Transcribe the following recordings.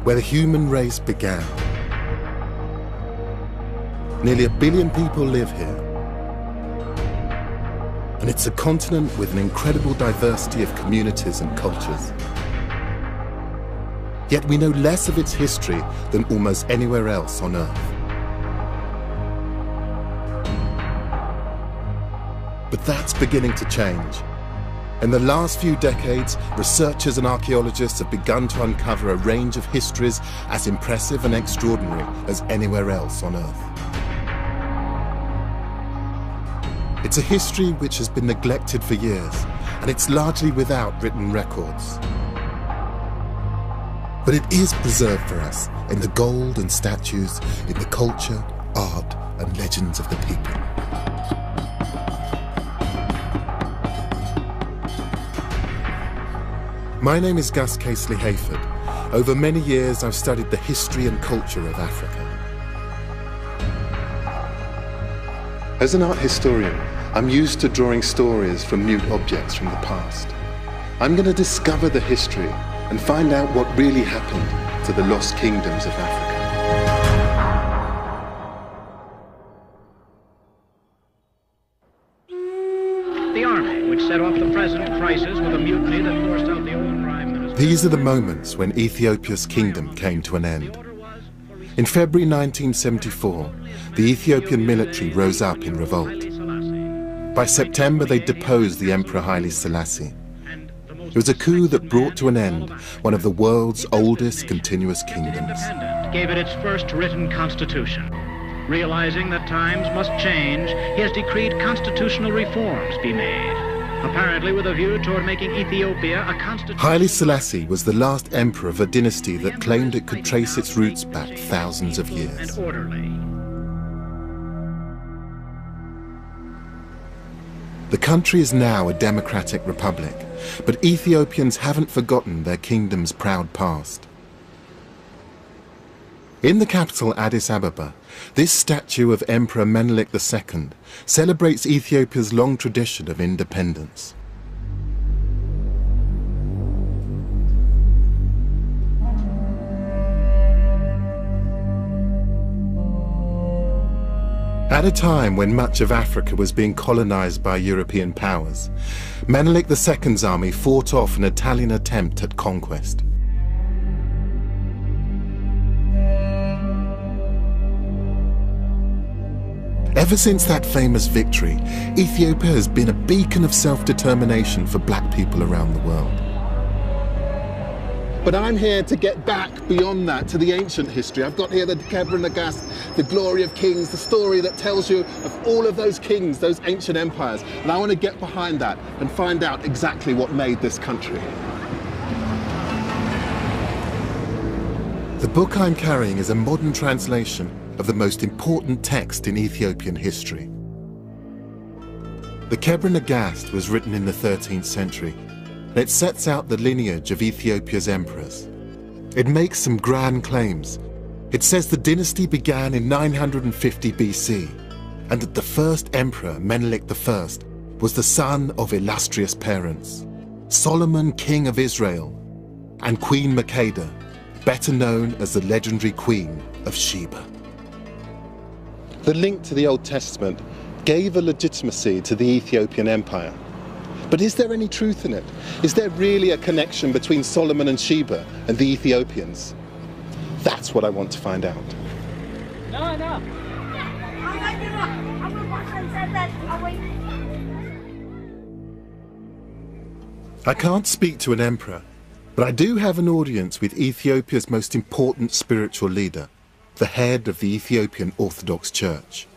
where the human race began. Nearly 1 billion people live here. And it's a continent with an incredible diversity of communities and cultures. Yet we know less of its history than almost anywhere else on Earth. But that's beginning to change. In the last few decades, researchers and archaeologists have begun to uncover a range of histories as impressive and extraordinary as anywhere else on Earth. It's a history which has been neglected for years, and it's largely without written records. But it is preserved for us in the gold and statues, in the culture, art, and legends of the people. My name is Gus Casely-Hayford. Over many years, I've studied the history and culture of Africa. As an art historian, I'm used to drawing stories from mute objects from the past. I'm going to discover the history and find out what really happened to the lost kingdoms of Africa. The army, which set off the present crisis with a mutiny that forced out the old prime minister. These are the moments when Ethiopia's kingdom came to an end. In February 1974, the Ethiopian military rose up in revolt. By September, they deposed the Emperor Haile Selassie. It was a coup that brought to an end one of the world's oldest continuous kingdoms. Gave it its first written constitution. Realizing that times must change, he has decreed constitutional reforms be made, apparently with a view toward making Ethiopia a constitution. Haile Selassie was the last emperor of a dynasty that claimed it could trace its roots back thousands of years. And orderly. The country is now a democratic republic, but Ethiopians haven't forgotten their kingdom's proud past. In the capital Addis Ababa, this statue of Emperor Menelik II celebrates Ethiopia's long tradition of independence. At a time when much of Africa was being colonized by European powers, Menelik II's army fought off an Italian attempt at conquest. Ever since that famous victory, Ethiopia has been a beacon of self-determination for black people around the world. But I'm here to get back beyond that to the ancient history. I've got here the Kebra Nagast, the glory of kings, the story that tells you of all of those kings, those ancient empires. And I want to get behind that and find out exactly what made this country. The book I'm carrying is a modern translation of the most important text in Ethiopian history. The Kebra Nagast was written in the 13th century. It sets out the lineage of Ethiopia's emperors. It makes some grand claims. It says the dynasty began in 950 BC, and that the first emperor, Menelik I, was the son of illustrious parents, Solomon, king of Israel, and Queen Makeda, better known as the legendary Queen of Sheba. The link to the Old Testament gave a legitimacy to the Ethiopian Empire. But is there any truth in it? Is there really a connection between Solomon and Sheba and the Ethiopians? That's what I want to find out. No. I can't speak to an emperor, but I do have an audience with Ethiopia's most important spiritual leader, the head of the Ethiopian Orthodox Church.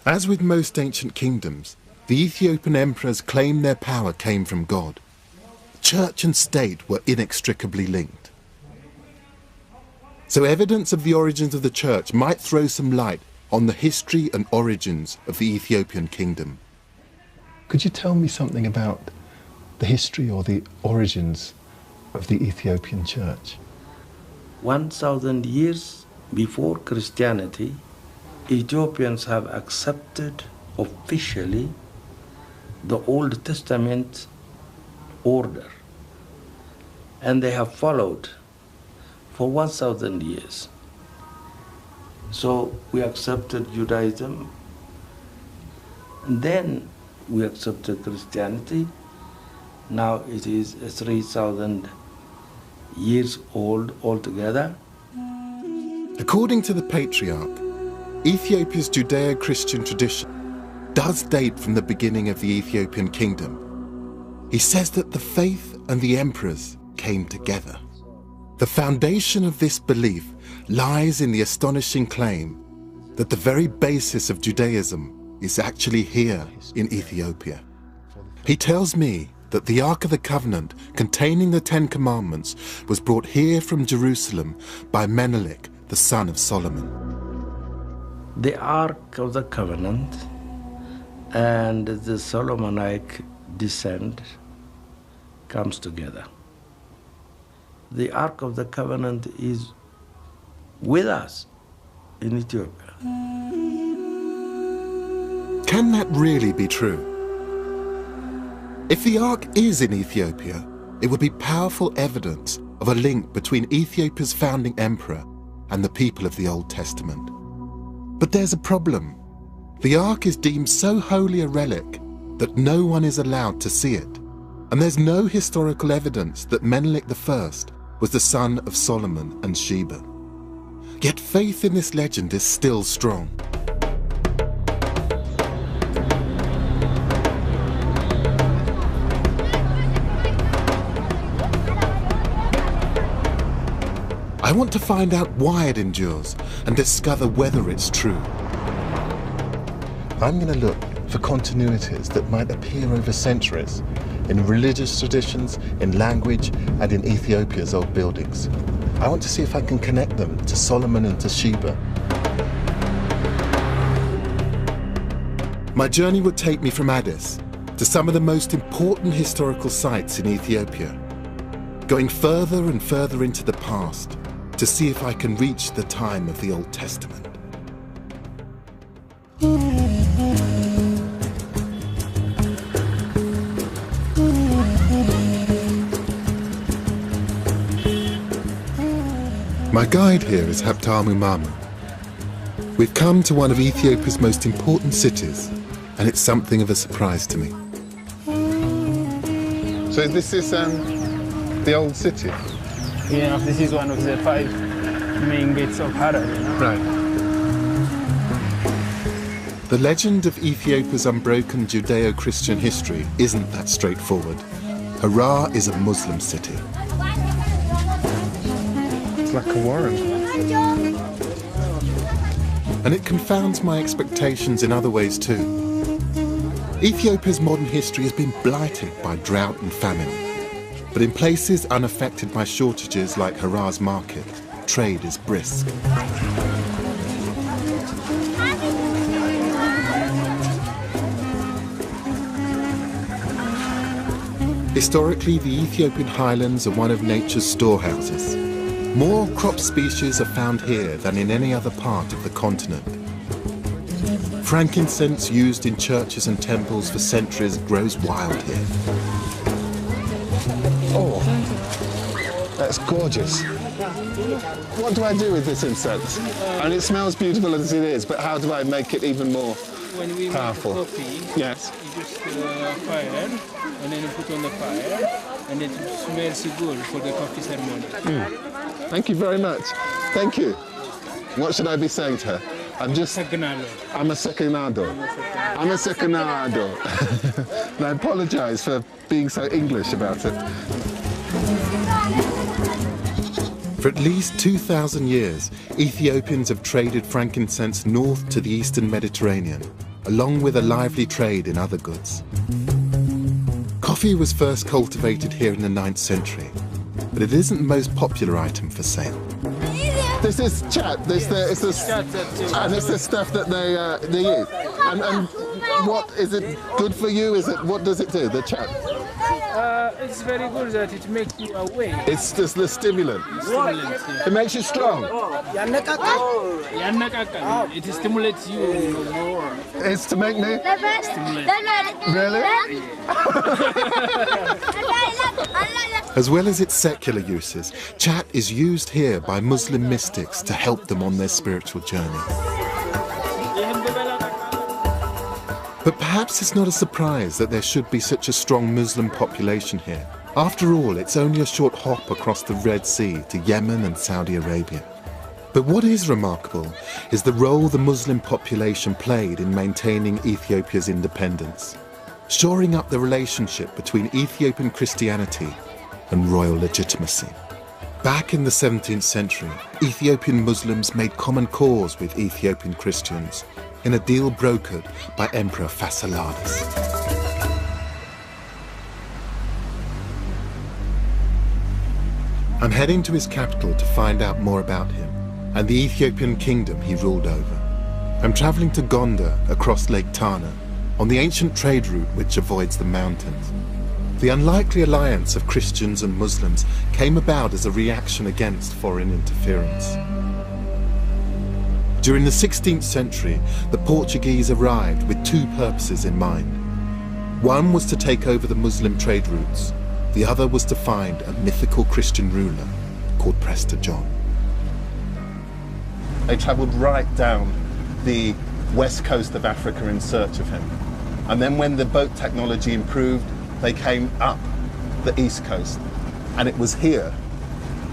As with most ancient kingdoms, the Ethiopian emperors claimed their power came from God. Church and state were inextricably linked. So evidence of the origins of the church might throw some light on the history and origins of the Ethiopian kingdom. Could you tell me something about the history or the origins of the Ethiopian church? 1,000 years before Christianity, Ethiopians have accepted officially the Old Testament order, and they have followed for 1,000 years. So we accepted Judaism, and then we accepted Christianity. Now it is 3,000 years old altogether. According to the patriarch, Ethiopia's Judeo-Christian tradition does date from the beginning of the Ethiopian kingdom. He says that the faith and the emperors came together. The foundation of this belief lies in the astonishing claim that the very basis of Judaism is actually here in Ethiopia. He tells me that the Ark of the Covenant containing the Ten Commandments was brought here from Jerusalem by Menelik, the son of Solomon. The Ark of the Covenant and the Solomonic descent comes together. The Ark of the Covenant is with us in Ethiopia. Can that really be true? If the Ark is in Ethiopia, it would be powerful evidence of a link between Ethiopia's founding emperor and the people of the Old Testament. But there's a problem. The Ark is deemed so holy a relic that no one is allowed to see it. And there's no historical evidence that Menelik I was the son of Solomon and Sheba. Yet faith in this legend is still strong. I want to find out why it endures and discover whether it's true. I'm going to look for continuities that might appear over centuries in religious traditions, in language, and in Ethiopia's old buildings. I want to see if I can connect them to Solomon and to Sheba. My journey would take me from Addis to some of the most important historical sites in Ethiopia, going further and further into the past to see if I can reach the time of the Old Testament. My guide here is Habtamu Mama. We've come to one of Ethiopia's most important cities, and it's something of a surprise to me. So this is the old city? Yeah, this is one of the 5 main gates of Harar. Right. The legend of Ethiopia's unbroken Judeo-Christian history isn't that straightforward. Harar is a Muslim city. It's like a warren. And it confounds my expectations in other ways too. Ethiopia's modern history has been blighted by drought and famine. But in places unaffected by shortages like Harar's market, trade is brisk. Historically, the Ethiopian highlands are one of nature's storehouses. More crop species are found here than in any other part of the continent. Frankincense used in churches and temples for centuries grows wild here. Oh, that's gorgeous. What do I do with this incense? And it smells beautiful as it is, but how do I make it even more powerful? When we make coffee, yes. you just fire, and then you put on the fire, and it smells good for the coffee ceremony. Thank you very much. Thank you. What should I be saying to her? I'm a seconado. I'm a seconado. And I apologize for being so English about it. For at least 2,000 years, Ethiopians have traded frankincense north to the eastern Mediterranean, along with a lively trade in other goods. Coffee was first cultivated here in the 9th century, but it isn't the most popular item for sale. This is chat. And it's the stuff that they eat. And what is it good for you? What does it do? The chat. It's very good that it makes you awake. It's just the stimulant. It makes you strong. It stimulates you more. It's to make me Stimulate. really. As well as its secular uses, chat is used here by Muslim mystics to help them on their spiritual journey. But perhaps it's not a surprise that there should be such a strong Muslim population here. After all, it's only a short hop across the Red Sea to Yemen and Saudi Arabia. But what is remarkable is the role the Muslim population played in maintaining Ethiopia's independence, shoring up the relationship between Ethiopian Christianity and royal legitimacy. Back in the 17th century, Ethiopian Muslims made common cause with Ethiopian Christians in a deal brokered by Emperor Fasciladas. I'm heading to his capital to find out more about him and the Ethiopian kingdom he ruled over. I'm traveling to Gondar across Lake Tana on the ancient trade route which avoids the mountains. The unlikely alliance of Christians and Muslims came about as a reaction against foreign interference. During the 16th century, the Portuguese arrived with two purposes in mind. One was to take over the Muslim trade routes. The other was to find a mythical Christian ruler called Prester John. They travelled right down the west coast of Africa in search of him. And then when the boat technology improved, they came up the east coast. And it was here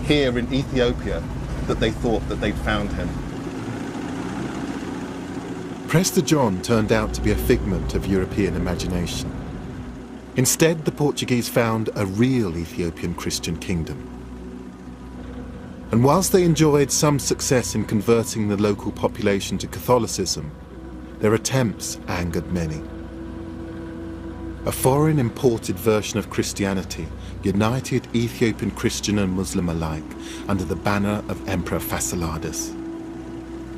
in Ethiopia, that they thought that they'd found him. Prester John turned out to be a figment of European imagination. Instead, the Portuguese found a real Ethiopian Christian kingdom. And whilst they enjoyed some success in converting the local population to Catholicism, their attempts angered many. A foreign imported version of Christianity united Ethiopian Christian and Muslim alike under the banner of Emperor Fasciladas.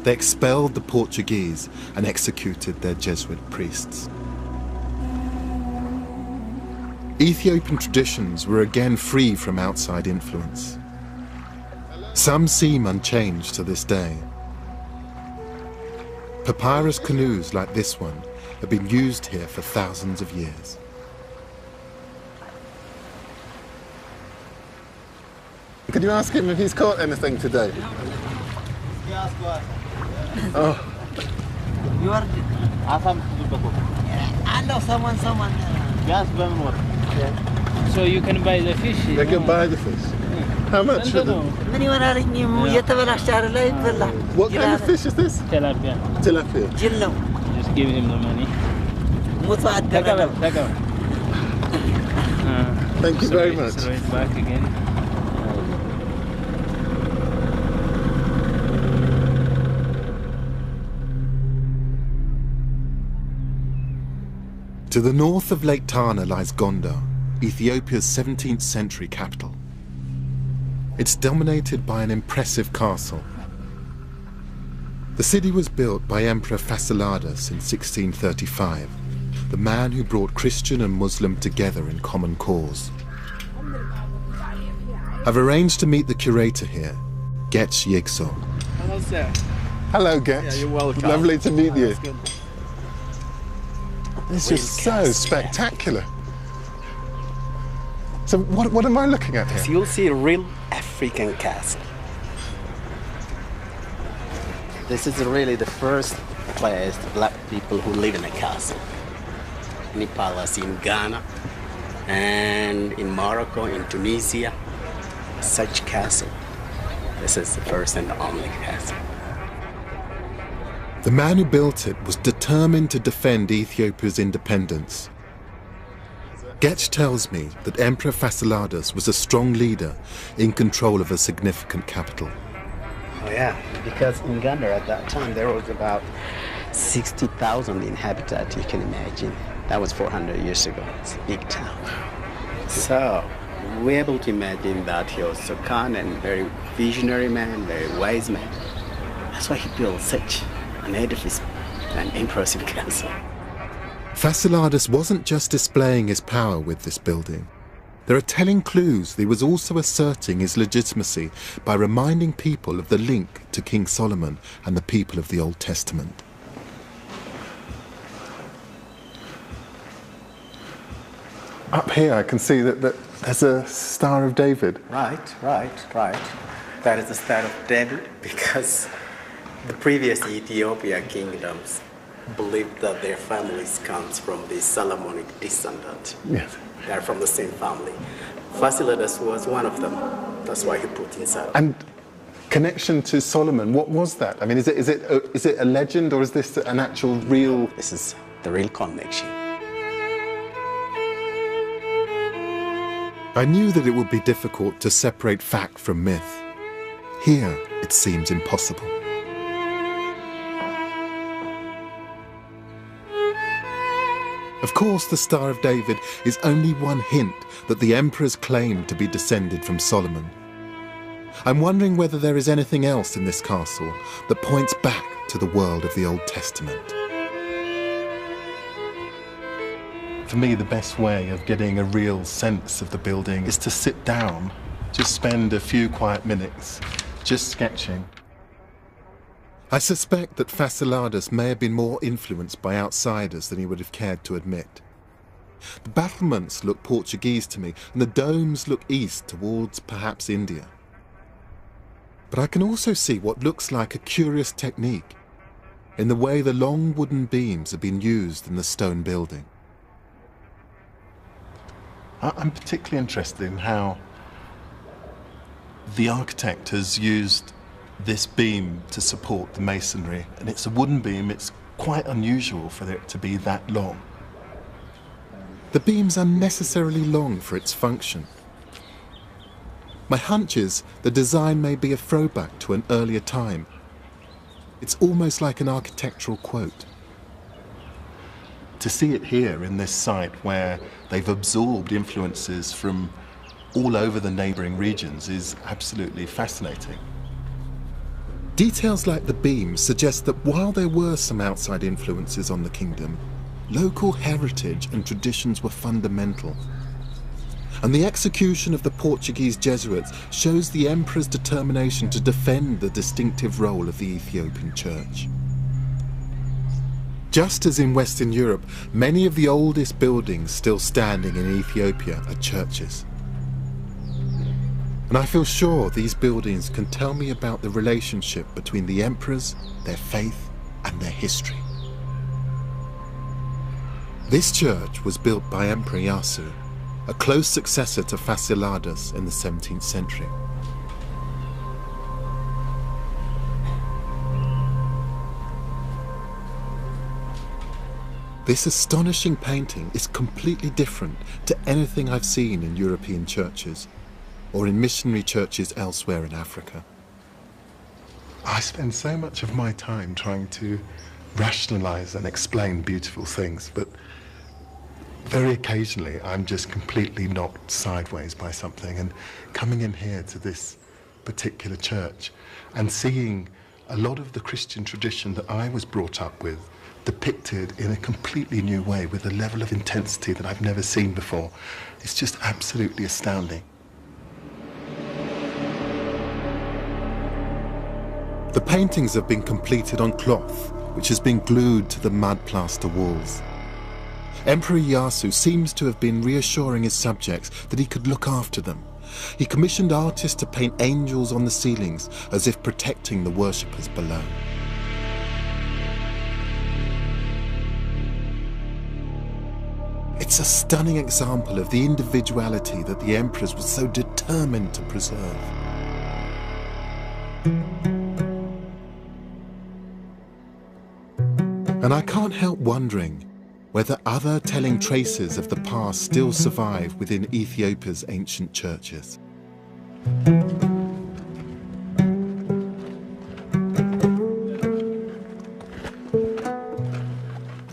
They expelled the Portuguese and executed their Jesuit priests. Ethiopian traditions were again free from outside influence. Some seem unchanged to this day. Papyrus canoes like this one have been used here for thousands of years. Could you ask him if he's caught anything today? Oh. You are... I know someone. So you can buy the fish? They can buy the fish. How much for them? What kind of fish is this? Tilapia. Tilapia. Just give him the money. Thank you very much. Throw it back again. To the north of Lake Tana lies Gondar, Ethiopia's 17th century capital. It's dominated by an impressive castle. The city was built by Emperor Fasciladas in 1635, the man who brought Christian and Muslim together in common cause. I've arranged to meet the curator here, Getch Yigso. Hello, sir. Hello, Getch. Yeah, you're welcome. Lovely to meet you. Good. This is so spectacular. So what am I looking at here? You'll see a real African castle. This is really the first place black people who live in a castle. In a palace in Ghana and in Morocco, in Tunisia, such castle. This is the first and only castle. The man who built it was determined to defend Ethiopia's independence. Getch tells me that Emperor Fasciladas was a strong leader in control of a significant capital. Oh yeah, because in Ghana at that time there was about 60,000 inhabitants, you can imagine. That was 400 years ago. It's a big town. So we're able to imagine that he was so kind and very visionary man, very wise man. That's why he built such an edifice, an impressive castle. Fasciladas wasn't just displaying his power with this building. There are telling clues that he was also asserting his legitimacy by reminding people of the link to King Solomon and the people of the Old Testament. Up here I can see that as a Star of David? Right. That is the Star of David because the previous Ethiopian kingdoms believed that their families comes from the Solomonic descendant. Yes. They're from the same family. Fasilides was one of them. That's why he put inside. And connection to Solomon, what was that? I mean, is it a legend or is this an actual real? This is the real connection. I knew that it would be difficult to separate fact from myth. Here, it seems impossible. Of course, the Star of David is only one hint that the emperors claimed to be descended from Solomon. I'm wondering whether there is anything else in this castle that points back to the world of the Old Testament. For me, the best way of getting a real sense of the building is to sit down, just spend a few quiet minutes, just sketching. I suspect that Fasilides may have been more influenced by outsiders than he would have cared to admit. The battlements look Portuguese to me, and the domes look east towards perhaps India. But I can also see what looks like a curious technique in the way the long wooden beams have been used in the stone building. I'm particularly interested in how the architect has used this beam to support the masonry, and it's a wooden beam. It's quite unusual for it to be that long. The beam's unnecessarily long for its function. My hunch is the design may be a throwback to an earlier time. It's almost like an architectural quote. To see it here in this site where they've absorbed influences from all over the neighbouring regions is absolutely fascinating. Details like the beam suggest that while there were some outside influences on the kingdom, local heritage and traditions were fundamental. And the execution of the Portuguese Jesuits shows the emperor's determination to defend the distinctive role of the Ethiopian Church. Just as in Western Europe, many of the oldest buildings still standing in Ethiopia are churches. And I feel sure these buildings can tell me about the relationship between the emperors, their faith, and their history. This church was built by Emperor Yasu, a close successor to Fasilides in the 17th century. This astonishing painting is completely different to anything I've seen in European churches or in missionary churches elsewhere in Africa. I spend so much of my time trying to rationalize and explain beautiful things, but very occasionally I'm just completely knocked sideways by something, and coming in here to this particular church and seeing a lot of the Christian tradition that I was brought up with depicted in a completely new way with a level of intensity that I've never seen before, it's just absolutely astounding. The paintings have been completed on cloth, which has been glued to the mud plaster walls. Emperor Yasu seems to have been reassuring his subjects that he could look after them. He commissioned artists to paint angels on the ceilings as if protecting the worshippers below. It's a stunning example of the individuality that the emperors were so determined to preserve. And I can't help wondering whether other telling traces of the past still survive within Ethiopia's ancient churches.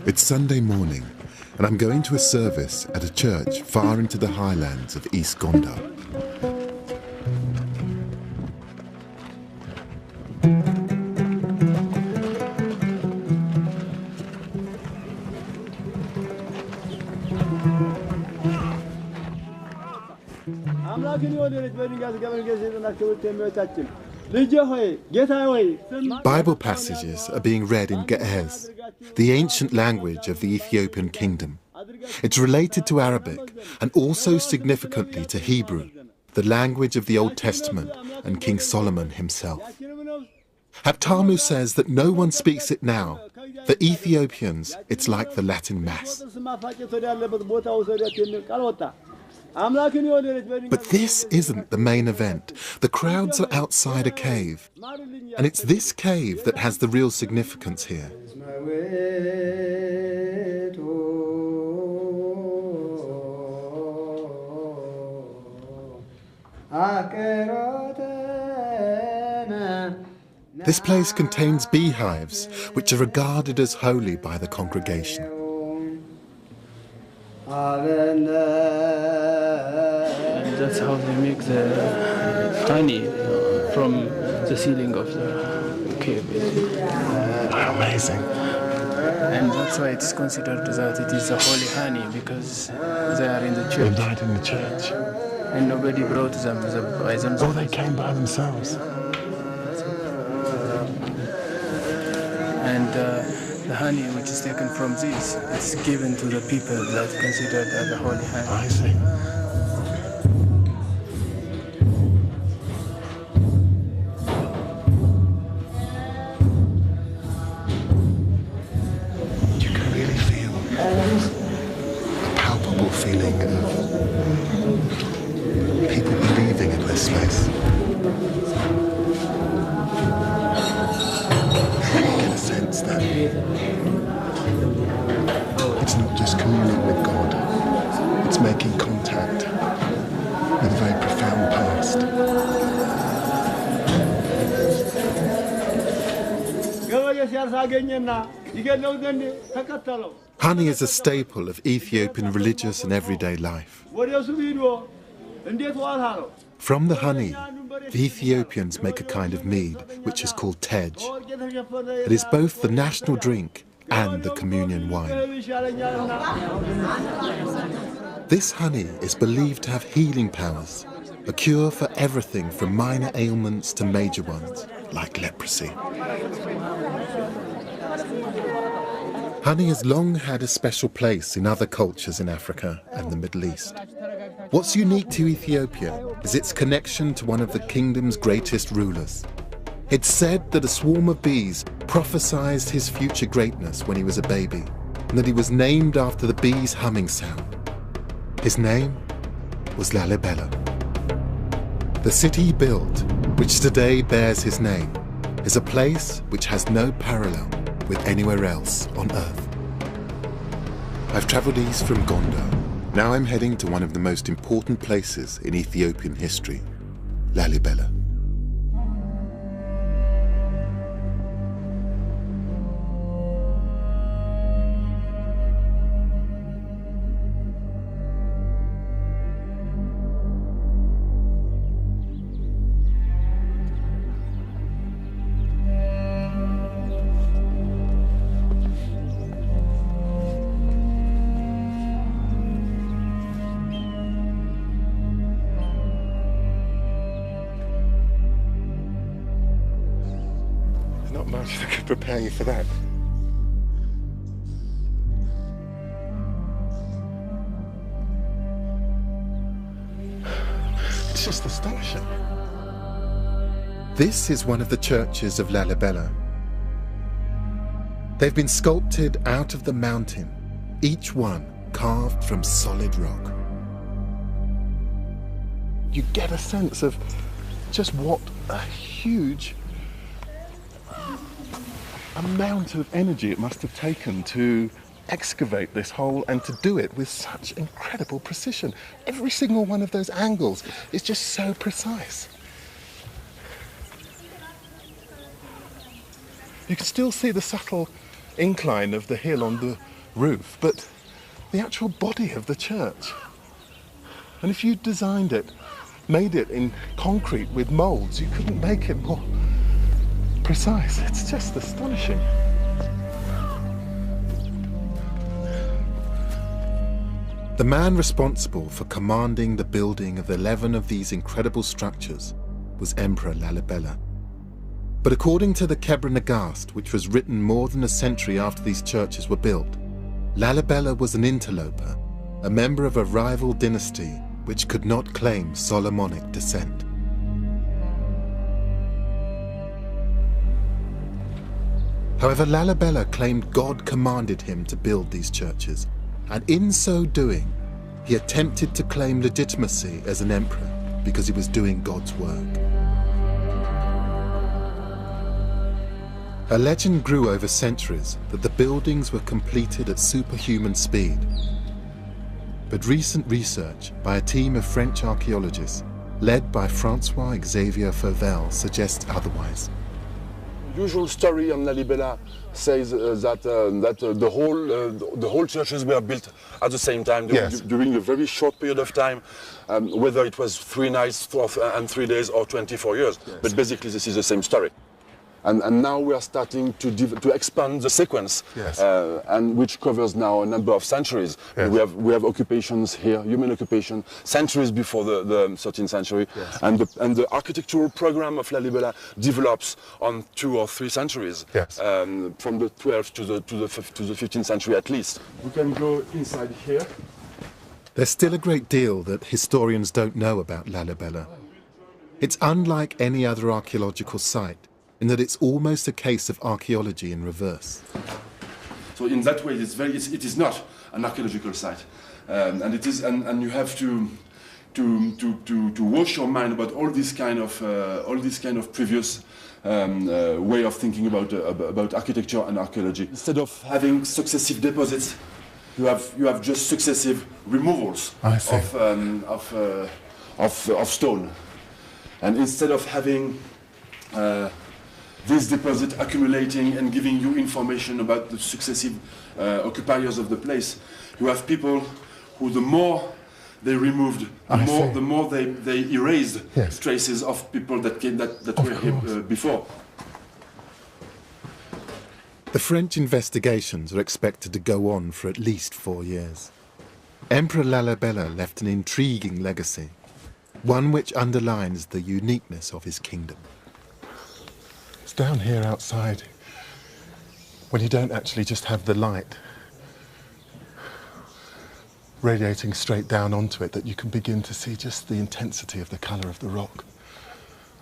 It's Sunday morning, and I'm going to a service at a church far into the highlands of East Gondar. Bible passages are being read in Ge'ez, the ancient language of the Ethiopian kingdom. It's related to Arabic and also significantly to Hebrew, the language of the Old Testament and King Solomon himself. Haptamu says that no one speaks it now. For Ethiopians, it's like the Latin Mass. But this isn't the main event. The crowds are outside a cave. And it's this cave that has the real significance here. This place contains beehives, which are regarded as holy by the congregation. That's how they make the honey from the ceiling of the cave. Amazing. And that's why it's considered that it is a holy honey, because they are in the church. They died in the church. And nobody brought them by themselves. Oh, they came by themselves. And the honey which is taken from this is given to the people that considered as a holy honey. I see. You can really feel a palpable feeling of people believing in this place. That it's not just communing with God, it's making contact with a very profound past. Honey is a staple of Ethiopian religious and everyday life. From the honey, the Ethiopians make a kind of mead, which is called tej. It is both the national drink and the communion wine. This honey is believed to have healing powers, a cure for everything from minor ailments to major ones, like leprosy. Honey has long had a special place in other cultures in Africa and the Middle East. What's unique to Ethiopia is its connection to one of the kingdom's greatest rulers. It's said that a swarm of bees prophesied his future greatness when he was a baby, and that he was named after the bees' humming sound. His name was Lalibela. The city he built, which today bears his name, is a place which has no parallel with anywhere else on Earth. I've travelled east from Gondo. Now I'm heading to one of the most important places in Ethiopian history, Lalibela. Not much that could prepare you for that. It's just astonishing. This is one of the churches of Lalibela. They've been sculpted out of the mountain, each one carved from solid rock. You get a sense of just what a huge amount of energy it must have taken to excavate this hole and to do it with such incredible precision. Every single one of those angles is just so precise. You can still see the subtle incline of the hill on the roof, but the actual body of the church. And if you designed it, made it in concrete with moulds, you couldn't make it more precise. It's just astonishing. The man responsible for commanding the building of 11 of these incredible structures was Emperor Lalibela. But according to the Kebra Nagast, which was written more than a century after these churches were built, Lalibela was an interloper, a member of a rival dynasty which could not claim Solomonic descent. However, Lalibela claimed God commanded him to build these churches, and in so doing, he attempted to claim legitimacy as an emperor because he was doing God's work. A legend grew over centuries that the buildings were completed at superhuman speed. But recent research by a team of French archaeologists, led by François-Xavier Fauvel, suggests otherwise. Usual story on Lalibela says that the whole churches were built at the same time during a very short period of time, whether it was 3 nights and 3 days or 24 years. Yes. But basically this is the same story. And now we are starting to expand the sequence, and which covers now a number of centuries. Yes. We have occupations here, human occupation, centuries before the 13th century, and the architectural program of Lalibela develops on 2 or 3 centuries, from the 12th to the 15th century at least. We can go inside here. There's still a great deal that historians don't know about Lalibela. It's unlike any other archaeological site, in that it's almost a case of archaeology in reverse. So in that way, it is not an archaeological site, and it is, and you have to wash your mind about all this kind of previous way of thinking about architecture and archaeology. Instead of having successive deposits, you have just successive removals of stone, and instead of having this deposit accumulating and giving you information about the successive occupiers of the place, you have people who, the more they removed, the more they erased traces of people that were here before. The French investigations are expected to go on for at least 4 years. Emperor Lalibela left an intriguing legacy, one which underlines the uniqueness of his kingdom. It's down here outside, when you don't actually just have the light radiating straight down onto it, that you can begin to see just the intensity of the colour of the rock.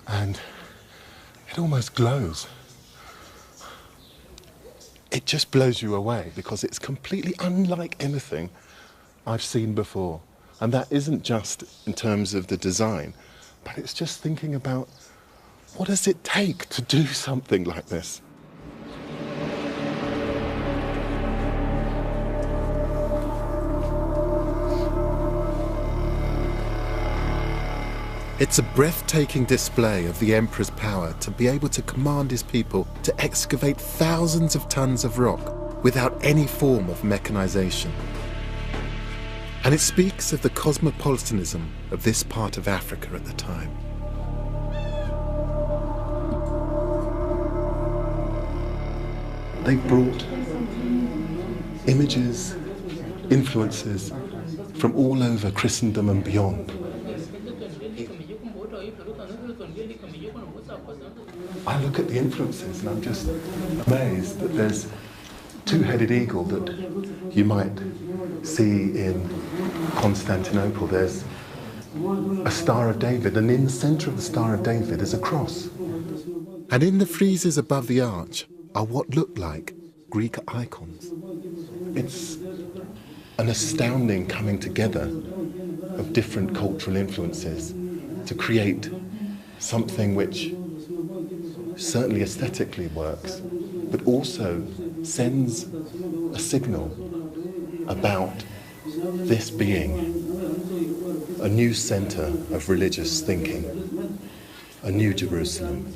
And it almost glows. It just blows you away because it's completely unlike anything I've seen before. And that isn't just in terms of the design, but it's just thinking about, what does it take to do something like this? It's a breathtaking display of the emperor's power to be able to command his people to excavate thousands of tons of rock without any form of mechanization. And it speaks of the cosmopolitanism of this part of Africa at the time. They brought images, influences from all over Christendom and beyond. I look at the influences and I'm just amazed that there's a two-headed eagle that you might see in Constantinople. There's a Star of David, and in the centre of the Star of David is a cross. And in the friezes above the arch are what look like Greek icons. It's an astounding coming together of different cultural influences to create something which certainly aesthetically works, but also sends a signal about this being a new centre of religious thinking, a new Jerusalem.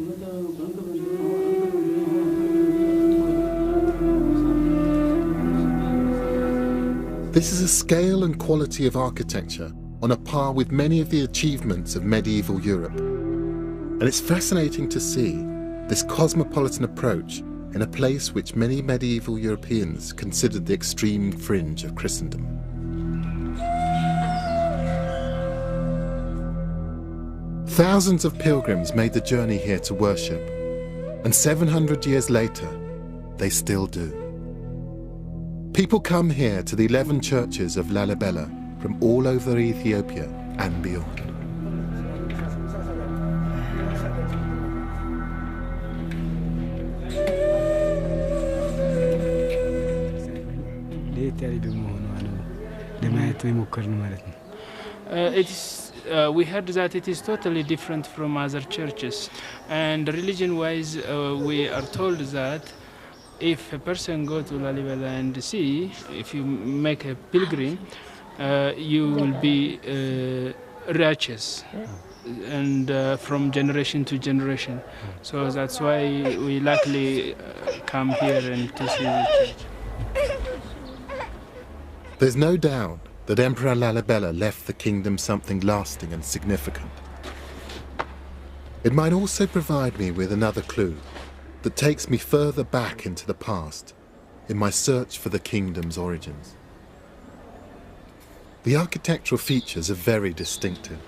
This is a scale and quality of architecture on a par with many of the achievements of medieval Europe. And it's fascinating to see this cosmopolitan approach in a place which many medieval Europeans considered the extreme fringe of Christendom. Thousands of pilgrims made the journey here to worship, and 700 years later, they still do. People come here to the 11 churches of Lalibela from all over Ethiopia and beyond. We heard that it is totally different from other churches, and religion-wise we are told that if a person go to Lalibela and see, if you make a pilgrim, you will be righteous, and from generation to generation. So that's why we likely come here and to see the church. There's no doubt that Emperor Lalibela left the kingdom something lasting and significant. It might also provide me with another clue that takes me further back into the past in my search for the kingdom's origins. The architectural features are very distinctive.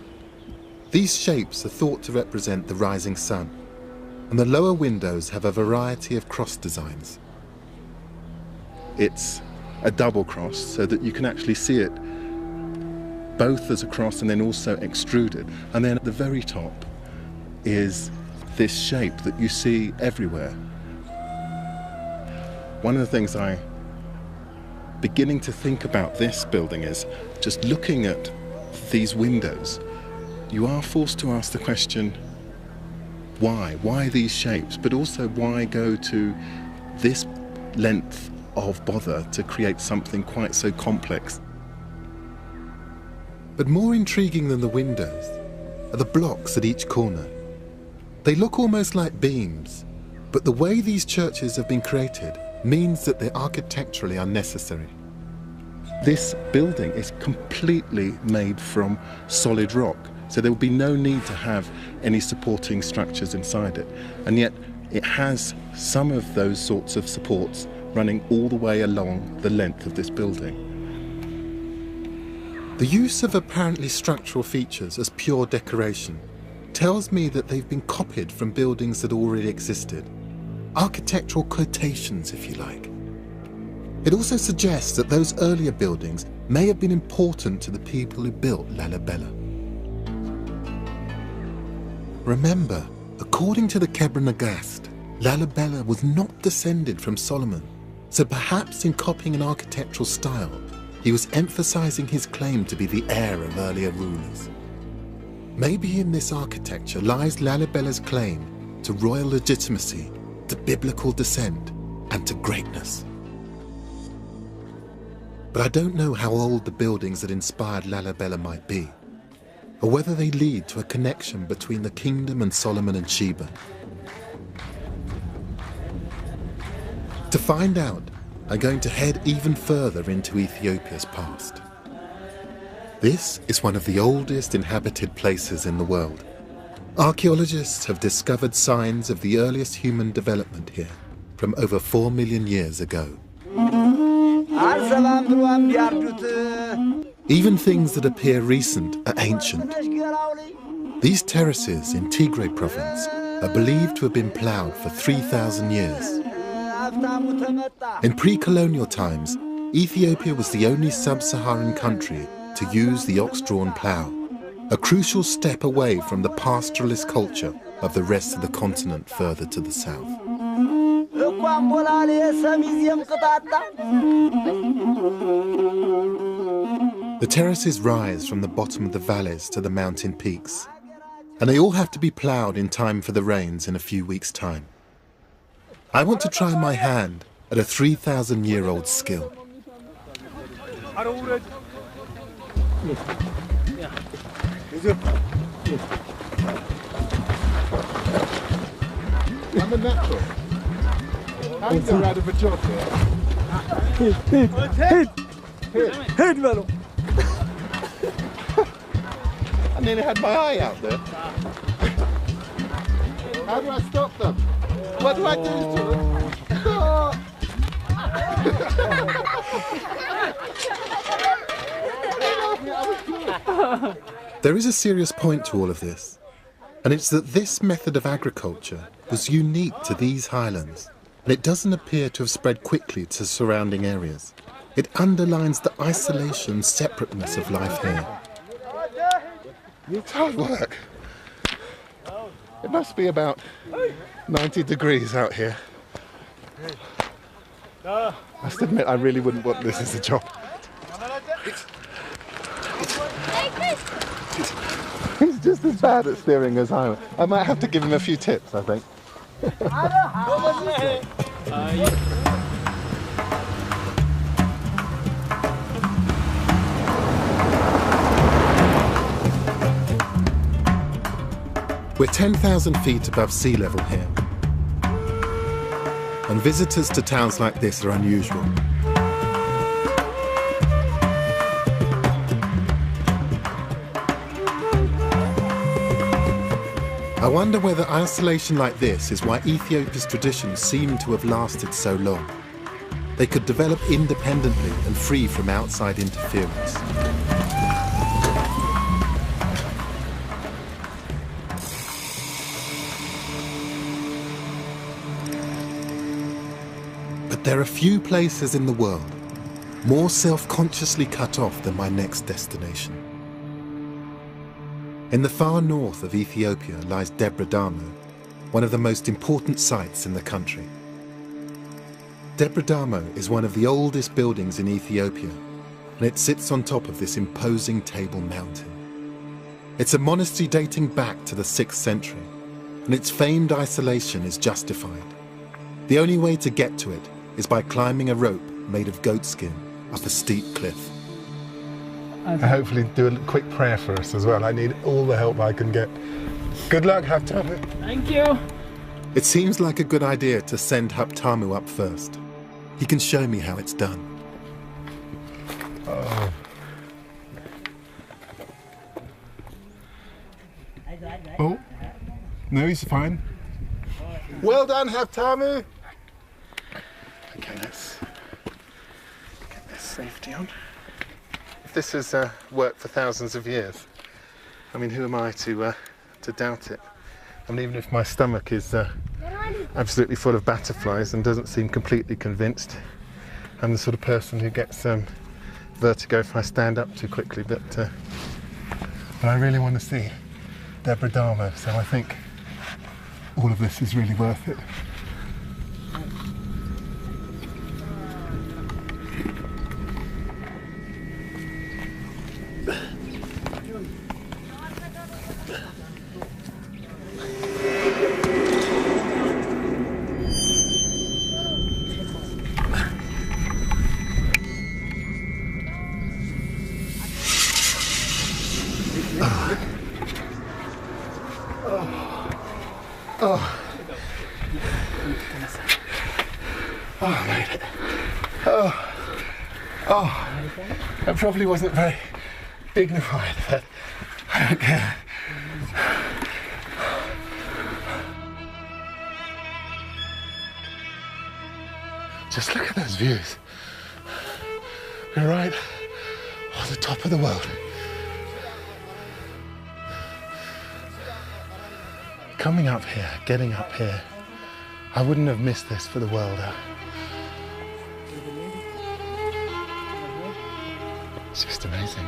These shapes are thought to represent the rising sun, and the lower windows have a variety of cross designs. It's a double cross so that you can actually see it both as a cross and then also extruded. And then at the very top is this shape that you see everywhere. One of the things I'm beginning to think about this building is just looking at these windows, you are forced to ask the question, why? Why these shapes? But also why go to this length of bother to create something quite so complex? But more intriguing than the windows are the blocks at each corner. They look almost like beams, but the way these churches have been created means that they're architecturally unnecessary. This building is completely made from solid rock, so there will be no need to have any supporting structures inside it. And yet it has some of those sorts of supports running all the way along the length of this building. The use of apparently structural features as pure decoration tells me that they've been copied from buildings that already existed. Architectural quotations, if you like. It also suggests that those earlier buildings may have been important to the people who built Lalibela. Remember, according to the Kebra Nagast, Lalibela was not descended from Solomon, so perhaps in copying an architectural style, he was emphasizing his claim to be the heir of earlier rulers. Maybe in this architecture lies Lalibela's claim to royal legitimacy, to biblical descent, and to greatness. But I don't know how old the buildings that inspired Lalibela might be, or whether they lead to a connection between the kingdom and Solomon and Sheba. To find out, I'm going to head even further into Ethiopia's past. This is one of the oldest inhabited places in the world. Archaeologists have discovered signs of the earliest human development here from over 4 million years ago. Even things that appear recent are ancient. These terraces in Tigray province are believed to have been ploughed for 3,000 years. In pre-colonial times, Ethiopia was the only sub-Saharan country to use the ox-drawn plough, a crucial step away from the pastoralist culture of the rest of the continent further to the south. The terraces rise from the bottom of the valleys to the mountain peaks, and they all have to be ploughed in time for the rains in a few weeks' time. I want to try my hand at a 3,000-year-old skill. I'm a natural. How do you get out of Etiopia? Hit, fellow. I nearly had my eye out there. How do I stop them? What do I do to them? There is a serious point to all of this, and it's that this method of agriculture was unique to these highlands, and it doesn't appear to have spread quickly to surrounding areas. It underlines the isolation, separateness of life here. It's hard work. It must be about 90 degrees out here. I must admit, I really wouldn't want this as a job. He's just as bad at steering as I am. I might have to give him a few tips, I think. We're 10,000 feet above sea level here, and visitors to towns like this are unusual. I wonder whether isolation like this is why Ethiopia's traditions seem to have lasted so long. They could develop independently and free from outside interference. But there are few places in the world more self-consciously cut off than my next destination. In the far north of Ethiopia lies Debre Damo, one of the most important sites in the country. Debre Damo is one of the oldest buildings in Ethiopia, and it sits on top of this imposing Table Mountain. It's a monastery dating back to the 6th century, and its famed isolation is justified. The only way to get to it is by climbing a rope made of goat skin up a steep cliff. And hopefully do a quick prayer for us as well. I need all the help I can get. Good luck, Haptamu. Thank you. It seems like a good idea to send Haptamu up first. He can show me how it's done. Oh. Oh, no, he's fine. Well done, Haptamu. Okay, let's get this safety on. This has worked for thousands of years. I mean, who am I to doubt it? I mean, even if my stomach is absolutely full of butterflies and doesn't seem completely convinced, I'm the sort of person who gets vertigo if I stand up too quickly. But I really want to see Debre Damo, so I think all of this is really worth it. Oh, I made it. Oh, that probably wasn't very dignified, but I don't care. Just look at those views. We're right on the top of the world. Coming up here, getting up here, I wouldn't have missed this for the world. It's just amazing.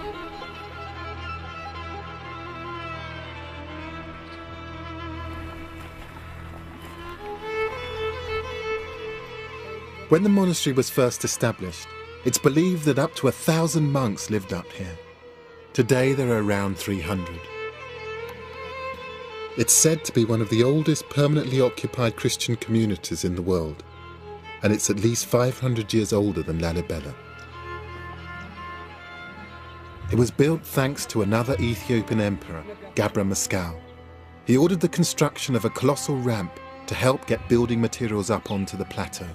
When the monastery was first established, it's believed that up to 1,000 monks lived up here. Today there are around 300. It's said to be one of the oldest permanently occupied Christian communities in the world, and it's at least 500 years older than Lalibela. It was built thanks to another Ethiopian emperor, Gabra Mescal. He ordered the construction of a colossal ramp to help get building materials up onto the plateau.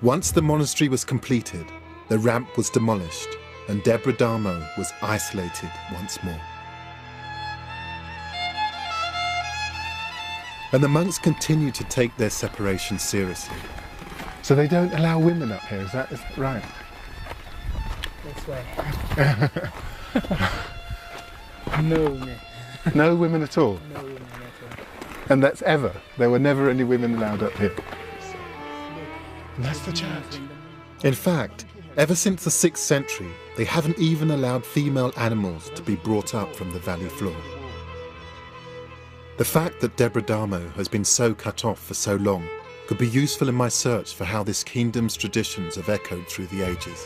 Once the monastery was completed, the ramp was demolished and Debre Damo was isolated once more. And the monks continue to take their separation seriously. So they don't allow women up here, is that right? That's why. No women. No women at all? No women at all. And that's ever? There were never any women allowed up here? And that's the church. In fact, Ever since the 6th century, they haven't even allowed female animals to be brought up from the valley floor. The fact that Debre Damo has been so cut off for so long could be useful in my search for how this kingdom's traditions have echoed through the ages.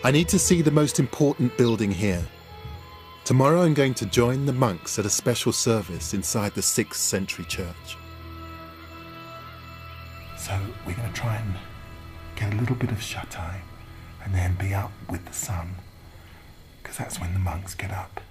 I need to see the most important building here. Tomorrow I'm going to join the monks at a special service inside the 6th century church. So we're going to try and get a little bit of shut-eye and then be up with the sun, because that's when the monks get up.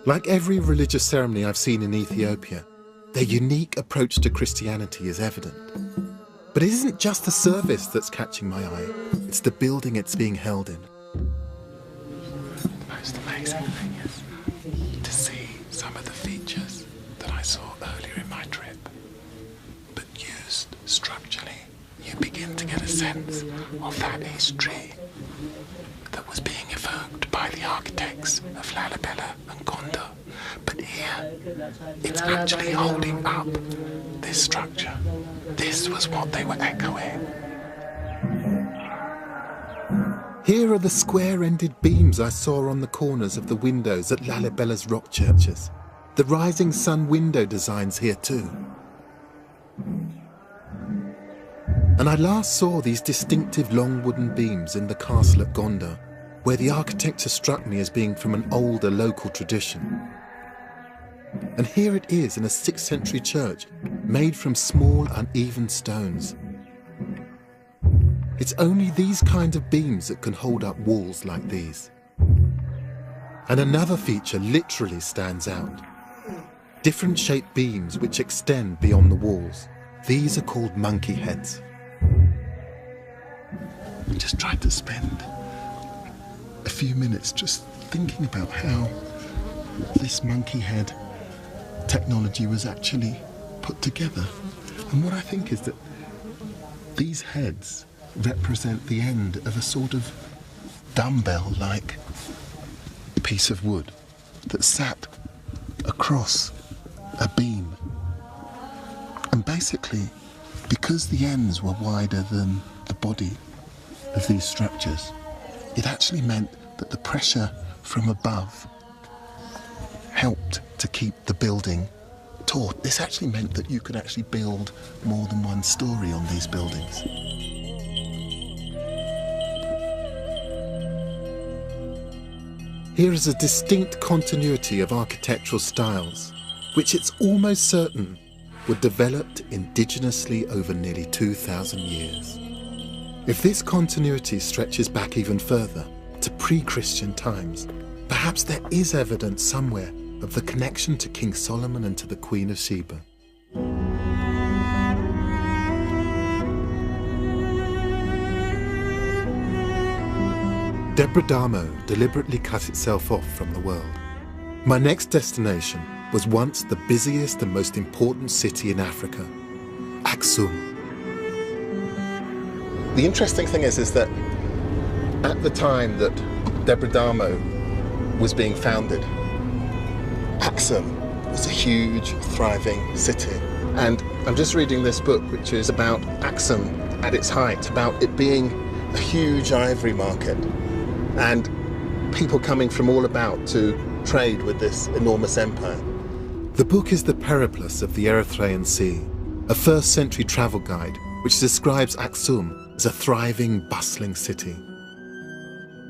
Like every religious ceremony I've seen in Ethiopia, their unique approach to Christianity is evident. But it isn't just the service that's catching my eye, it's the building it's being held in. The most amazing thing is to see some of the features that I saw earlier in my trip, but used structurally. You begin to get a sense of that history that was being evoked by the architects of Lalibela and Gonda. But here, it's actually holding up this structure. This was what they were echoing. Here are the square-ended beams I saw on the corners of the windows at Lalibela's rock churches. The rising sun window designs here too. And I last saw these distinctive long wooden beams in the castle at Gonda, where the architecture struck me as being from an older local tradition. And here it is in a 6th century church, made from small uneven stones. It's only these kind of beams that can hold up walls like these. And another feature literally stands out. Different shaped beams which extend beyond the walls. These are called monkey heads. I just tried to spend a few minutes just thinking about how this monkey head technology was actually put together. And what I think is that these heads represent the end of a sort of dumbbell-like piece of wood that sat across a beam. And basically, because the ends were wider than the body of these structures, it actually meant that the pressure from above helped to keep the building taut. This actually meant that you could actually build more than one story on these buildings. Here is a distinct continuity of architectural styles, which it's almost certain were developed indigenously over nearly 2,000 years. If this continuity stretches back even further, to pre-Christian times, perhaps there is evidence somewhere of the connection to King Solomon and to the Queen of Sheba. Debre Damo deliberately cut itself off from the world. My next destination was once the busiest and most important city in Africa, Aksum. The interesting thing is that at the time that Debre Damo was being founded, Aksum was a huge, thriving city. And I'm just reading this book, which is about Aksum at its height, about it being a huge ivory market and people coming from all about to trade with this enormous empire. The book is The Periplus of the Erythraean Sea, a 1st century travel guide which describes Aksum as a thriving, bustling city.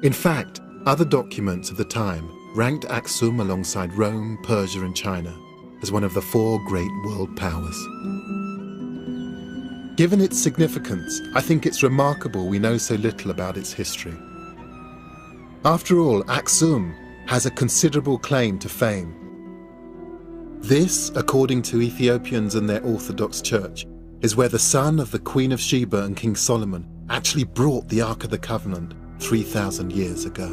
In fact, other documents of the time ranked Aksum alongside Rome, Persia and China as one of the 4 great world powers. Given its significance, I think it's remarkable we know so little about its history. After all, Aksum has a considerable claim to fame. This, according to Ethiopians and their Orthodox Church, is where the son of the Queen of Sheba and King Solomon actually brought the Ark of the Covenant 3,000 years ago.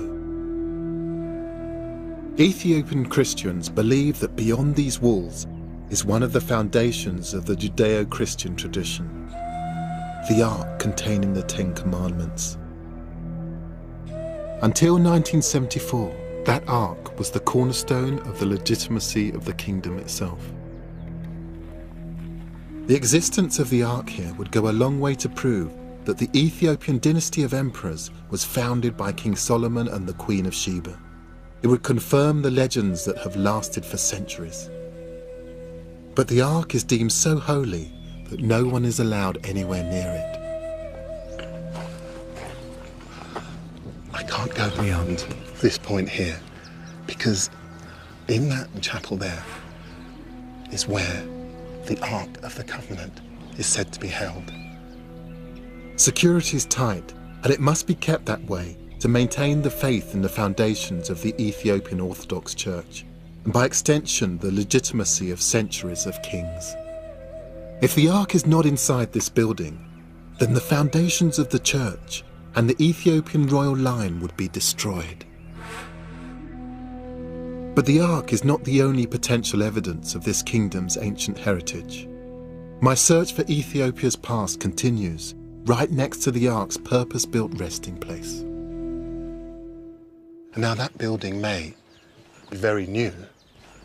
Ethiopian Christians believe that beyond these walls is one of the foundations of the Judeo-Christian tradition, the Ark containing the Ten Commandments. Until 1974, that Ark was the cornerstone of the legitimacy of the kingdom itself. The existence of the Ark here would go a long way to prove that the Ethiopian dynasty of emperors was founded by King Solomon and the Queen of Sheba. It would confirm the legends that have lasted for centuries. But the Ark is deemed so holy that no one is allowed anywhere near it. I can't go beyond this point here, because in that chapel there is where the Ark of the Covenant is said to be held. Security is tight, and it must be kept that way to maintain the faith in the foundations of the Ethiopian Orthodox Church, and by extension the legitimacy of centuries of kings. If the Ark is not inside this building, then the foundations of the church and the Ethiopian royal line would be destroyed. But the Ark is not the only potential evidence of this kingdom's ancient heritage. My search for Ethiopia's past continues right next to the Ark's purpose-built resting place. And now that building may be very new,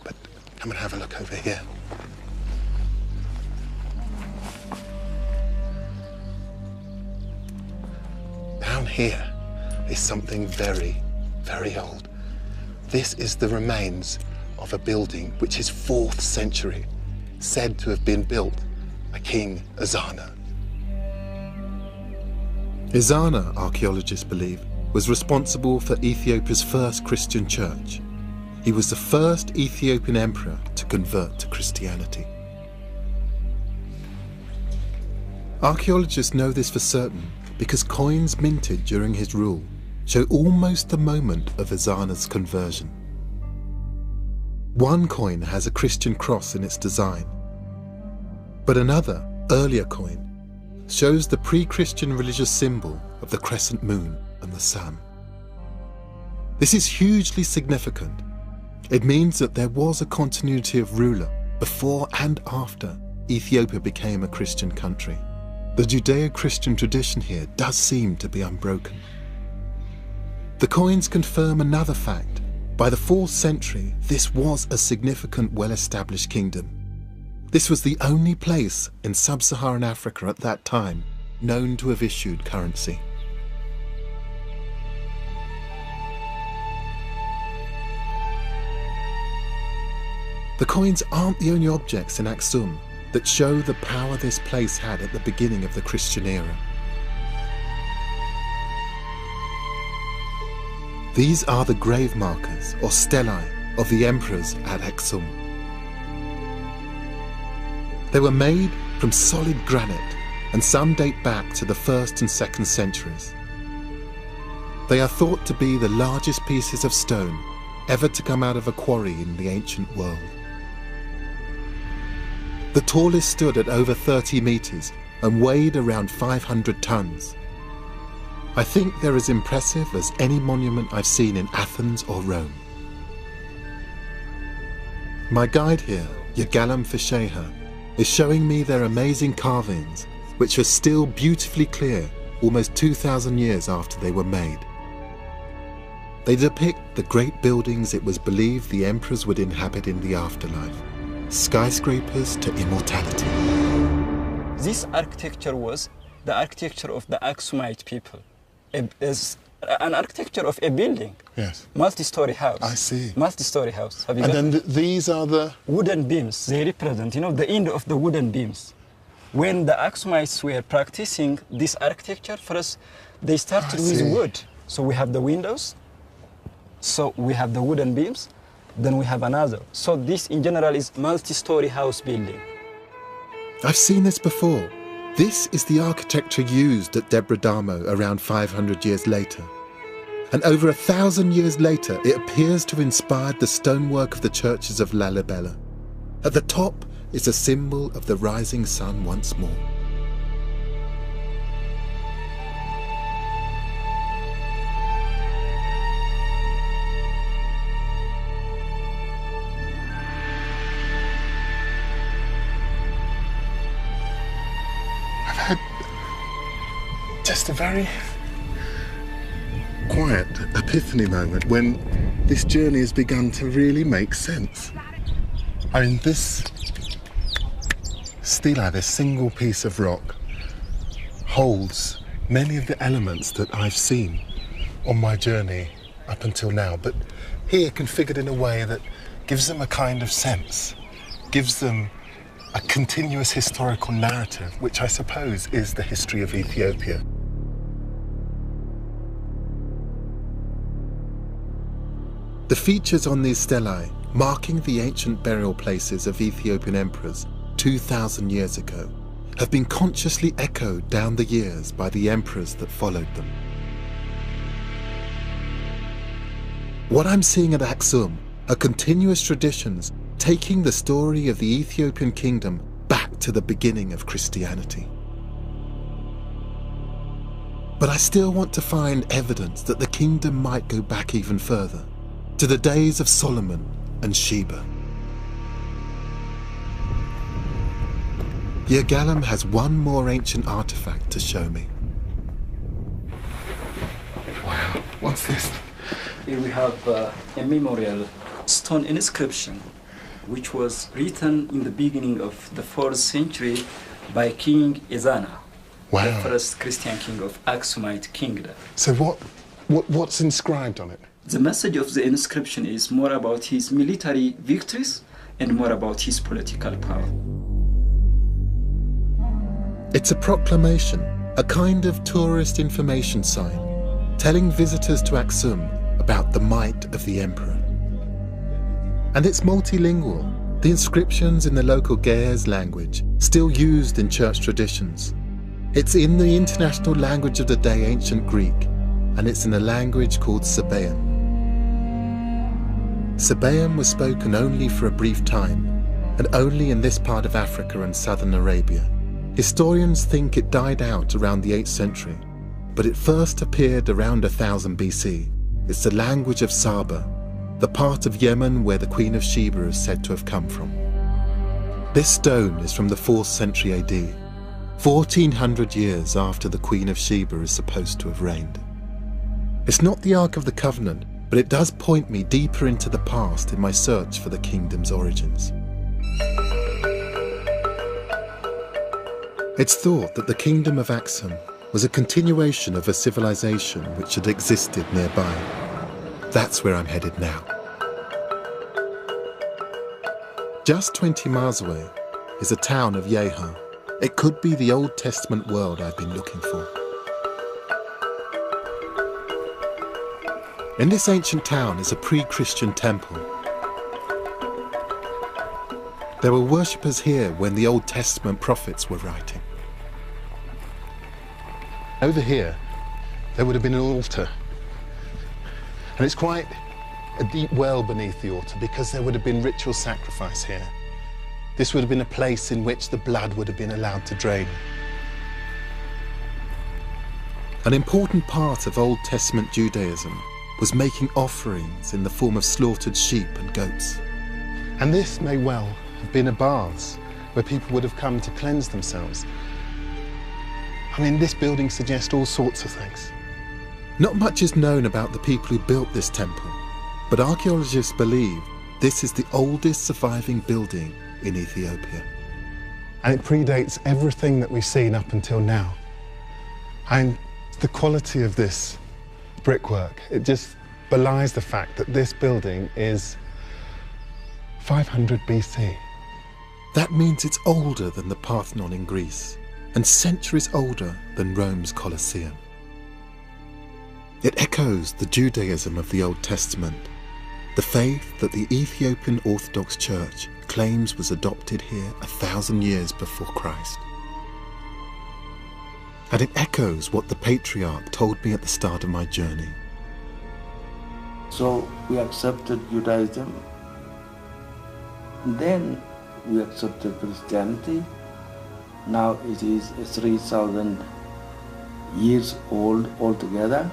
but come and have a look over here. Down here is something very, very old. This is the remains of a building which is 4th century, said to have been built by King Ezana. Ezana, archaeologists believe, was responsible for Ethiopia's first Christian church. He was the first Ethiopian emperor to convert to Christianity. Archaeologists know this for certain because coins minted during his rule show almost the moment of Ezana's conversion. One coin has a Christian cross in its design, but another, earlier coin, shows the pre-Christian religious symbol of the crescent moon and the sun. This is hugely significant. It means that there was a continuity of ruler before and after Ethiopia became a Christian country. The Judeo-Christian tradition here does seem to be unbroken. The coins confirm another fact. By the 4th century, this was a significant, well-established kingdom. This was the only place in sub-Saharan Africa at that time known to have issued currency. The coins aren't the only objects in Aksum that show the power this place had at the beginning of the Christian era. These are the grave markers, or stelae, of the emperors at Aksum. They were made from solid granite, and some date back to the 1st and 2nd centuries. They are thought to be the largest pieces of stone ever to come out of a quarry in the ancient world. The tallest stood at over 30 meters and weighed around 500 tons. I think they're as impressive as any monument I've seen in Athens or Rome. My guide here, Yagalam Fisheha, is showing me their amazing carvings, which are still beautifully clear almost 2,000 years after they were made. They depict the great buildings it was believed the emperors would inhabit in the afterlife, skyscrapers to immortality. This architecture was the architecture of the Aksumite people. It's an architecture of a building. Yes. Multi-story house. I see. Multi-story house. And then these are the wooden beams. They represent, the end of the wooden beams. When the Aksumites were practicing this architecture, first they started with wood. So we have the windows. So we have the wooden beams. Then we have another. So this in general is multi-story house building. I've seen this before. This is the architecture used at Debre Damo around 500 years later. And over 1,000 years later, it appears to have inspired the stonework of the churches of Lalibela. At the top is a symbol of the rising sun once more. I've had just a very quiet epiphany moment when this journey has begun to really make sense. I mean, this stela, this single piece of rock, holds many of the elements that I've seen on my journey up until now, but here configured in a way that gives them a kind of sense, gives them a continuous historical narrative, which I suppose is the history of Ethiopia. The features on these stelae, marking the ancient burial places of Ethiopian emperors 2,000 years ago, have been consciously echoed down the years by the emperors that followed them. What I'm seeing at Aksum are continuous traditions taking the story of the Ethiopian kingdom back to the beginning of Christianity. But I still want to find evidence that the kingdom might go back even further, to the days of Solomon and Sheba. Yagalam has one more ancient artifact to show me. Wow, what's this? Here we have a memorial stone inscription which was written in the beginning of the 4th century by King Ezana, wow, the first Christian king of Aksumite kingdom. So what's inscribed on it? The message of the inscription is more about his military victories and more about his political power. It's a proclamation, a kind of tourist information sign, telling visitors to Aksum about the might of the emperor. And it's multilingual, the inscriptions in the local Ge'ez language, still used in church traditions. It's in the international language of the day, ancient Greek, and it's in a language called Sabaean. Sabaean was spoken only for a brief time, and only in this part of Africa and southern Arabia. Historians think it died out around the 8th century, but it first appeared around 1000 BC. It's the language of Saba, the part of Yemen where the Queen of Sheba is said to have come from. This stone is from the 4th century AD, 1400 years after the Queen of Sheba is supposed to have reigned. It's not the Ark of the Covenant, but it does point me deeper into the past in my search for the kingdom's origins. It's thought that the kingdom of Aksum was a continuation of a civilization which had existed nearby. That's where I'm headed now. Just 20 miles away is a town of Yeha. It could be the Old Testament world I've been looking for. In this ancient town is a pre-Christian temple. There were worshippers here when the Old Testament prophets were writing. Over here, there would have been an altar. And it's quite a deep well beneath the altar because there would have been ritual sacrifice here. This would have been a place in which the blood would have been allowed to drain. An important part of Old Testament Judaism was making offerings in the form of slaughtered sheep and goats. And this may well have been a baths where people would have come to cleanse themselves. I mean, this building suggests all sorts of things. Not much is known about the people who built this temple, but archaeologists believe this is the oldest surviving building in Ethiopia. And it predates everything that we've seen up until now. And the quality of this brickwork, it just belies the fact that this building is 500 BC. That means it's older than the Parthenon in Greece, and centuries older than Rome's Colosseum. It echoes the Judaism of the Old Testament, the faith that the Ethiopian Orthodox Church claims was adopted here 1,000 years before Christ. And it echoes what the patriarch told me at the start of my journey. So we accepted Judaism. Then we accepted Christianity. Now it is 3,000 years old altogether.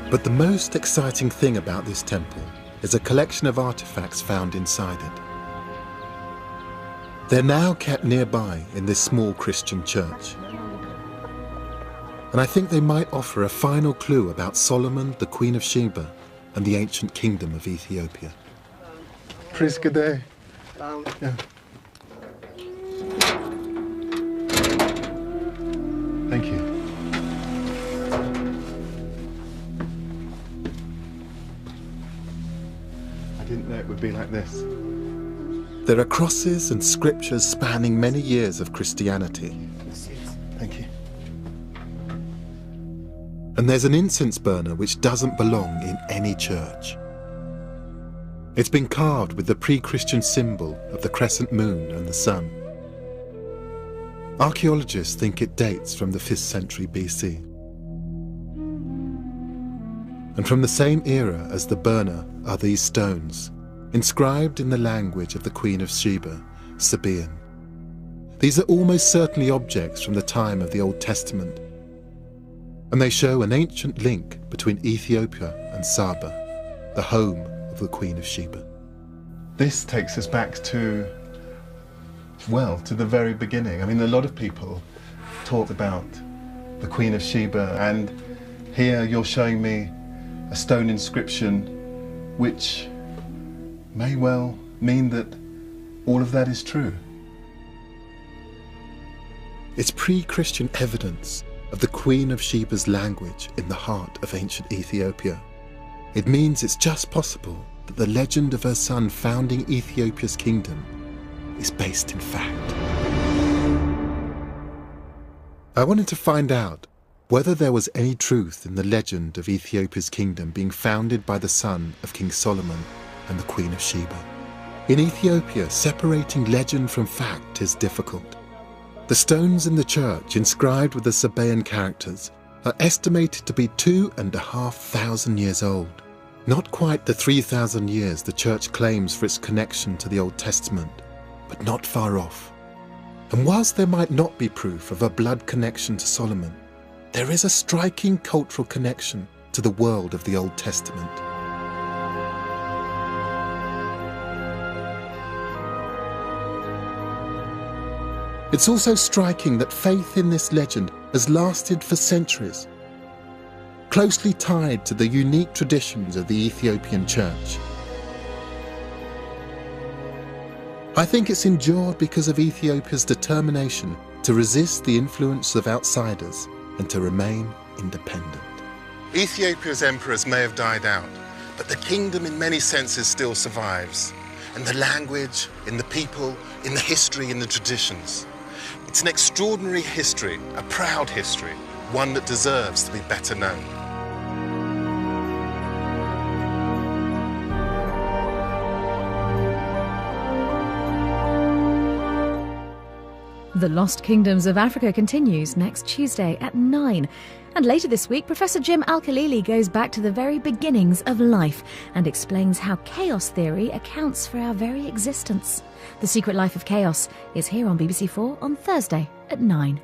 But the most exciting thing about this temple is a collection of artifacts found inside it. They're now kept nearby in this small Christian church. And I think they might offer a final clue about Solomon, the Queen of Sheba, and the ancient kingdom of Ethiopia. Praise good day. Yeah. Thank you. I didn't know it would be like this. There are crosses and scriptures spanning many years of Christianity. Thank you. And there's an incense burner which doesn't belong in any church. It's been carved with the pre-Christian symbol of the crescent moon and the sun. Archaeologists think it dates from the 5th century BC. And from the same era as the burner are these stones, inscribed in the language of the Queen of Sheba, Sabaean. These are almost certainly objects from the time of the Old Testament, and they show an ancient link between Ethiopia and Saba, the home of the Queen of Sheba. This takes us back to, well, to the very beginning. I mean, a lot of people talk about the Queen of Sheba, and here you're showing me a stone inscription which may well mean that all of that is true. It's pre-Christian evidence of the Queen of Sheba's language in the heart of ancient Ethiopia. It means it's just possible that the legend of her son founding Ethiopia's kingdom is based in fact. I wanted to find out whether there was any truth in the legend of Ethiopia's kingdom being founded by the son of King Solomon and the Queen of Sheba. In Ethiopia, separating legend from fact is difficult. The stones in the church inscribed with the Sabaean characters are estimated to be 2,500 years old. Not quite the 3,000 years the church claims for its connection to the Old Testament, but not far off. And whilst there might not be proof of a blood connection to Solomon, there is a striking cultural connection to the world of the Old Testament. It's also striking that faith in this legend has lasted for centuries, closely tied to the unique traditions of the Ethiopian church. I think it's endured because of Ethiopia's determination to resist the influence of outsiders and to remain independent. Ethiopia's emperors may have died out, but the kingdom in many senses still survives. In the language, in the people, in the history, in the traditions. It's an extraordinary history, a proud history, one that deserves to be better known. The Lost Kingdoms of Africa continues next Tuesday at 9. And later this week, Professor Jim Al-Khalili goes back to the very beginnings of life and explains how chaos theory accounts for our very existence. The Secret Life of Chaos is here on BBC4 on Thursday at 9.